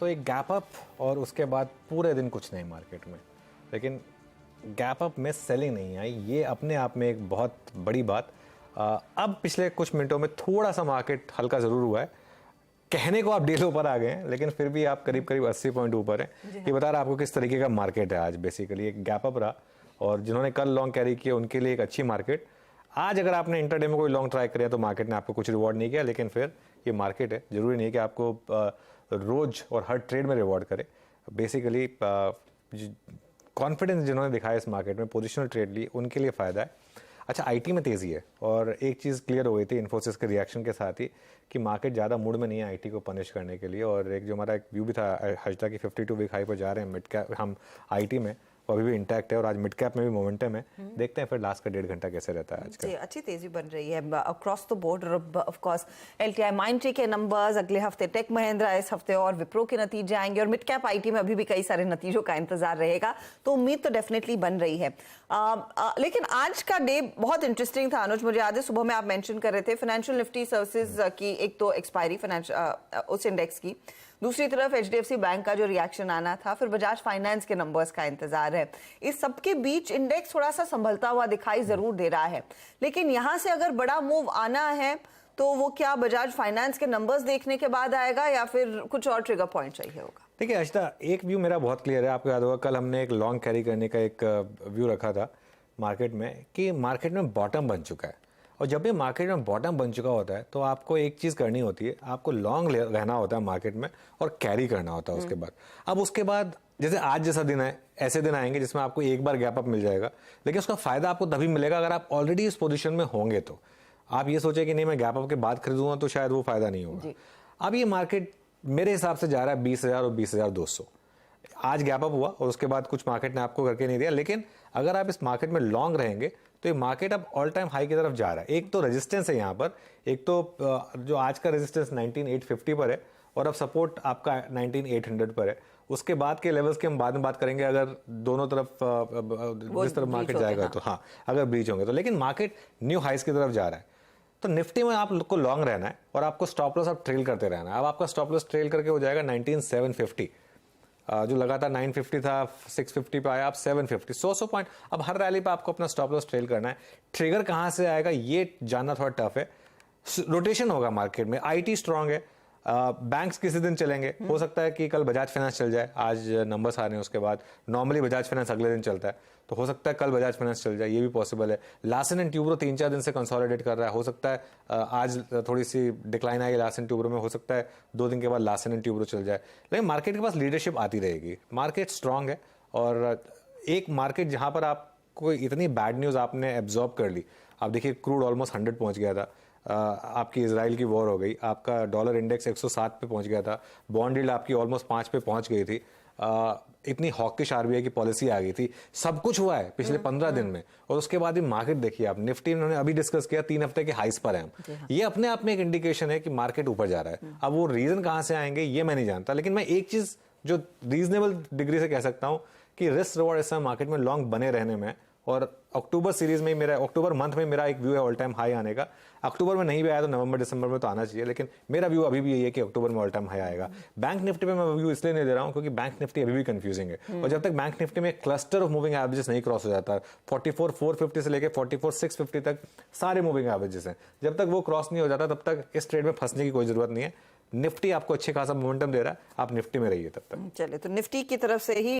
तो एक gap up और उसके बाद पूरे दिन कुछ नहीं मार्केट में, लेकिन गैप अप में सेलिंग नहीं आई, ये अपने आप में एक बहुत बड़ी बात। अब पिछले कुछ मिनटों में थोड़ा सा मार्केट हल्का ज़रूर हुआ है, कहने को आप डील ऊपर आ गए हैं, लेकिन फिर भी आप करीब करीब 80 पॉइंट ऊपर हैं। ये बता रहा है आपको किस तरीके का मार्केट है आज। बेसिकली एक गैप अप रहा, और जिन्होंने कल लॉन्ग कैरी किया उनके लिए एक अच्छी मार्केट। आज अगर आपने इंटरडे में कोई लॉन्ग ट्राई किया तो मार्केट ने आपको कुछ रिवॉर्ड नहीं किया, लेकिन फिर ये मार्केट है, जरूरी नहीं है कि आपको रोज और हर ट्रेड में रिवॉर्ड करे। बेसिकली कॉन्फिडेंस जिन्होंने दिखाया इस मार्केट में, पोजिशनल ट्रेड ली, उनके लिए फ़ायदा है। अच्छा, आईटी में तेज़ी है, और एक चीज़ क्लियर हो गई थी इन्फोसिस के रिएक्शन के साथ ही कि मार्केट ज़्यादा मूड में नहीं है आईटी को पनिश करने के लिए। और एक जो हमारा एक व्यू भी था हजदा की 52 वीक हाई पर जा रहे हैं मिड कैप हम आईटी में, वो अभी भी इंटैक्ट है, और आज मिड कैप में भी मोमेंटम है। देखते हैं फिर लास्ट का 1.5 घंटा कैसे रहता है आज का। अच्छी तेजी बन रही है across the board. Of course LTI Mindtree के नंबर्स अगले हफ्ते, टेक महिंद्रा इस हफ्ते, और विप्रो के नतीजे आएंगे, और मिड कैप आईटी में अभी भी कई सारे नतीजों का इंतजार रहेगा। तो उम्मीद तो डेफिनेटली बन रही है। लेकिन आज का डे बहुत इंटरेस्टिंग था अनुज। मुझे याद है सुबह में आप मेंशन कर रहे थे फाइनेंशियल निफ्टी सर्विसेज की एक तो एक्सपायरी उस इंडेक्स की, दूसरी तरफ एचडीएफसी बैंक का जो रिएक्शन आना था, फिर बजाज फाइनेंस के नंबर्स का इंतजार है। इस सबके बीच इंडेक्स थोड़ा सा संभलता हुआ दिखाई जरूर दे रहा है, लेकिन यहां से अगर बड़ा मूव आना है तो वो क्या बजाज फाइनेंस के नंबर्स देखने के बाद आएगा, या फिर कुछ और ट्रिगर पॉइंट चाहिए होगा? देखिए हर्षदा, एक व्यू मेरा बहुत क्लियर है। आपको याद होगा कल हमने एक लॉन्ग कैरी करने का एक व्यू रखा था मार्केट में, कि मार्केट में बॉटम बन चुका है। और जब भी मार्केट में बॉटम बन चुका होता है तो आपको एक चीज़ करनी होती है, आपको लॉन्ग रहना होता है मार्केट में और कैरी करना होता है उसके बाद। अब उसके बाद जैसे आज जैसा दिन है, ऐसे दिन आएंगे जिसमें आपको एक बार गैप अप मिल जाएगा, लेकिन उसका फायदा आपको तभी मिलेगा अगर आप ऑलरेडी इस पोजीशन में होंगे। तो आप ये सोचे कि नहीं मैं गैप अप के बाद खरीदूंगा, तो शायद वो फायदा नहीं होगा। अब ये मार्केट मेरे हिसाब से जा रहा है 20,000 और 20,200। आज गैप अप हुआ और उसके बाद कुछ मार्केट ने आपको करके नहीं दिया, लेकिन अगर आप इस मार्केट में लॉन्ग रहेंगे तो ये मार्केट अब ऑल टाइम हाई की तरफ जा रहा है। एक तो रेजिस्टेंस है यहाँ पर, एक तो जो आज का रेजिस्टेंस 19,850 पर है, और अब सपोर्ट आपका 19,800 पर है। उसके बाद के लेवल्स की हम बाद में बात करेंगे, अगर दोनों तरफ जिस तरफ मार्केट जाएगा तो हाँ, अगर ब्रीच होंगे तो। लेकिन मार्केट न्यू हाइस की तरफ जा रहा है, तो निफ्टी में आपको लॉन्ग रहना है और आपको स्टॉप लॉस आप ट्रेल करते रहना है। अब आपका स्टॉप लॉस ट्रेल करके हो जाएगा 19,750, जो लगातार 950 था, 650 पे आया, आप 750, 100 पॉइंट। अब हर रैली पे आपको अपना स्टॉप लॉस ट्रेल करना है। ट्रिगर कहां से आएगा ये जानना थोड़ा टफ है। रोटेशन होगा मार्केट में, आईटी स्ट्रांग है, बैंक्स किसी दिन चलेंगे, हो सकता है कि कल बजाज फाइनेंस चल जाए, आज नंबर्स आ रहे हैं उसके बाद। नॉर्मली बजाज फाइनेंस अगले दिन चलता है, तो हो सकता है कल बजाज फाइनेंस चल जाए, ये भी पॉसिबल है। लार्सन एंड ट्यूब्रो 3-4 दिन से कंसोलिडेट कर रहा है, हो सकता है आज थोड़ी सी डिक्लाइन आई लार्सन ट्यूब्रो में, हो सकता है 2 दिन के बाद लार्सन एंड ट्यूब्रो चल जाए। लेकिन मार्केट के पास लीडरशिप आती रहेगी, मार्केट स्ट्रांग है। और एक मार्केट जहां पर आपको इतनी बैड न्यूज आपने एब्जॉर्ब कर ली, आप देखिए क्रूड ऑलमोस्ट 100 पहुंच गया था, आपकी इजराइल की वॉर हो गई, आपका डॉलर इंडेक्स 107 पे पहुंच गया था, बॉन्ड यील्ड आपकी ऑलमोस्ट 5 पे पहुंच गई थी, इतनी हॉकिश आरबीआई की पॉलिसी आ गई थी, सब कुछ हुआ है पिछले 15 दिन में। और उसके बाद भी मार्केट देखिए आप, निफ्टी उन्होंने अभी डिस्कस किया 3 हफ्ते के हाइस पर है हम। ये अपने आप में एक इंडिकेशन है कि मार्केट ऊपर जा रहा है। अब वो रीजन कहां से आएंगे ये मैं नहीं जानता, लेकिन मैं एक चीज जो रीजनेबल डिग्री से कह सकता हूं कि रिस्क रिवॉर्ड इस समय मार्केट में लॉन्ग बने रहने में। और अक्टूबर सीरीज में मेरा, अक्टूबर मंथ में मेरा एक व्यू है ऑल टाइम हाई आने का। अक्टूबर में नहीं भी आया तो नवंबर दिसंबर में तो आना चाहिए, लेकिन मेरा व्यू अभी भी यही है कि अक्टूबर में ऑल टाइम हाई आएगा। बैंक निफ्टी में मैं व्यू इसलिए नहीं दे रहा हूं क्योंकि बैंक निफ्टी अभी भी कंफ्यूजिंग है, और जब तक बैंक निफ्टी में क्लस्टर ऑफ मूविंग एवरेजेस नहीं क्रॉस हो जाता, 44,450 से लेकर 44,650 तक सारे मूविंग एवरेजेस हैं, जब तक वो क्रॉस नहीं हो जाता तब तक इस ट्रेड में फंसने की कोई जरूरत नहीं है। निफ्टी आपको अच्छे खासा मोमेंटम दे रहा है, आप निफ्टी में रहिए तब तक। चलिए, तो निफ्टी की तरफ से ही